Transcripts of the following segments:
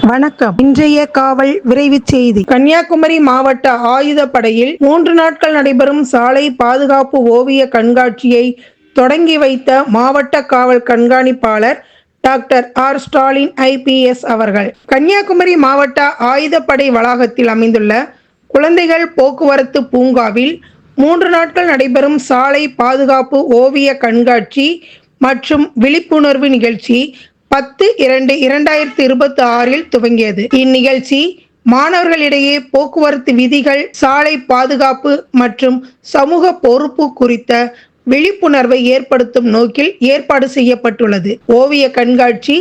வணக்கம். இன்றைய காவல் விரைவுச் செய்தி. கன்னியாகுமரி மாவட்ட ஆயுதப்படையில் 3 நாட்கள் நடைபெறும் சாலை பாதுகாப்பு ஓவிய கண்காட்சியை தொடங்கி வைத்த மாவட்ட காவல் கண்காணிப்பாளர் டாக்டர் ஆர். ஸ்டாலின் IPS அவர்கள் கன்னியாகுமரி மாவட்ட ஆயுதப்படை வளாகத்தில் அமைந்துள்ள குழந்தைகள் போக்குவரத்து பூங்காவில் 3 நாட்கள் நடைபெறும் சாலை பாதுகாப்பு ஓவிய கண்காட்சி மற்றும் விழிப்புணர்வு நிகழ்ச்சி 10/2/2026 துவங்கியது. இந்நிகழ்ச்சி மாணவர்களிடையே போக்குவரத்து விதிகள், சாலை பாதுகாப்பு மற்றும் சமூக பொறுப்பு குறித்த விழிப்புணர்வை ஏற்படுத்தும் நோக்கில் ஏற்பாடு செய்யப்பட்டுள்ளது. ஓவிய கண்காட்சி.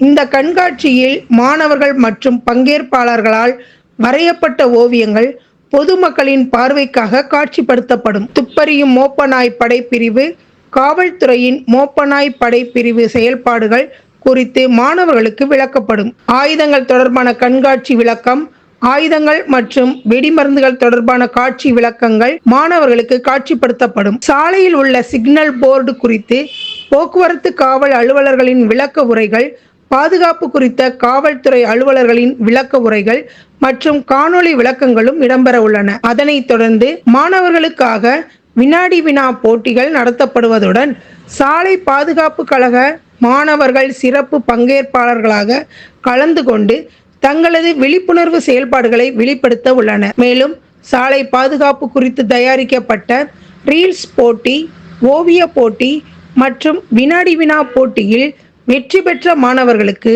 இந்த கண்காட்சியில் மாணவர்கள் மற்றும் பங்கேற்பாளர்களால் வரையப்பட்ட ஓவியங்கள் பொதுமக்களின் பார்வைக்காக காட்சிப்படுத்தப்படும். துப்பறியும் மோப்பநாய் படைப்பிரிவு, காவல்துறையின் மோப்பநாய் படைப்பிரிவு செயல்பாடுகள் குறித்து மாணவர்களுக்கு விளக்கப்படும். ஆயுதங்கள் தொடர்பான கண்காட்சி விளக்கம், ஆயுதங்கள் மற்றும் வெடிமருந்துகள் தொடர்பான காட்சி விளக்கங்கள் மாணவர்களுக்கு காட்சிப்படுத்தப்படும். சாலையில் உள்ள சிக்னல் போர்டு குறித்து போக்குவரத்து காவல் அலுவலர்களின் விளக்க உரைகள், பாதுகாப்பு குறித்த காவல்துறை அலுவலர்களின் விளக்க உரைகள் மற்றும் காணொளி விளக்கங்களும் இடம்பெற உள்ளன. அதனைத் தொடர்ந்து மாணவர்களுக்காக வினாடி வினா போட்டிகள் நடத்தப்படுவதுடன் சாலை பாதுகாப்பு கழக மாணவர்கள் சிறப்பு பங்கேற்பாளர்களாக கலந்து கொண்டு தங்களது விழிப்புணர்வு செயல்பாடுகளை வெளிப்படுத்த உள்ளனர். மேலும் சாலை பாதுகாப்பு குறித்து தயாரிக்கப்பட்ட ரீல்ஸ் போட்டி, ஓவிய போட்டி மற்றும் வினாடி வினா போட்டியில் வெற்றி பெற்ற மாணவர்களுக்கு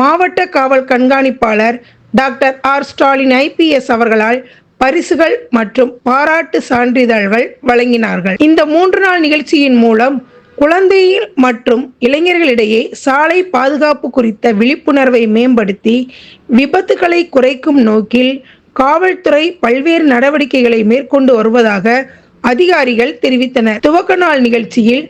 மாவட்ட காவல் கண்காணிப்பாளர் டாக்டர் ஆர். ஸ்டாலின் IPS அவர்களால் பரிசுகள் மற்றும் பாராட்டு சான்றிதழ்கள் வழங்கினார்கள். இந்த 3 நாள் நிகழ்ச்சியின் மூலம் குழந்தைகள் மற்றும் இளைஞர்களிடையே சாலை பாதுகாப்பு குறித்த விழிப்புணர்வை மேம்படுத்தி விபத்துகளை குறைக்கும் நோக்கில் காவல்துறை பல்வேறு நடவடிக்கைகளை மேற்கொண்டு வருவதாக அதிகாரிகள் தெரிவித்தனர். துவக்க நாள் நிகழ்ச்சியில்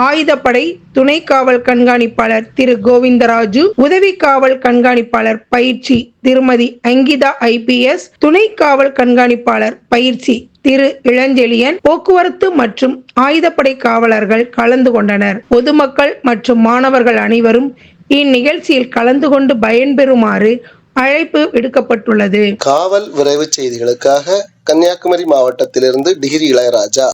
ஆயுதப்படை துணை காவல் கண்காணிப்பாளர் திரு கோவிந்தராஜு, உதவி காவல் கண்காணிப்பாளர் பயிற்சி திருமதி அங்கிதா IPS, துணை காவல் கண்காணிப்பாளர் பயிற்சி திரு இளஞ்செழியன், போக்குவரத்து மற்றும் ஆயுதப்படை காவலர்கள் கலந்து கொண்டனர். பொதுமக்கள் மற்றும் மாணவர்கள் அனைவரும் இந்நிகழ்ச்சியில் கலந்து கொண்டு பயன்பெறுமாறு அழைப்பு விடுக்கப்பட்டுள்ளது. காவல் விரைவு செய்திகளுக்காக கன்னியாகுமரி மாவட்டத்திலிருந்து டிகிரி இளையராஜா.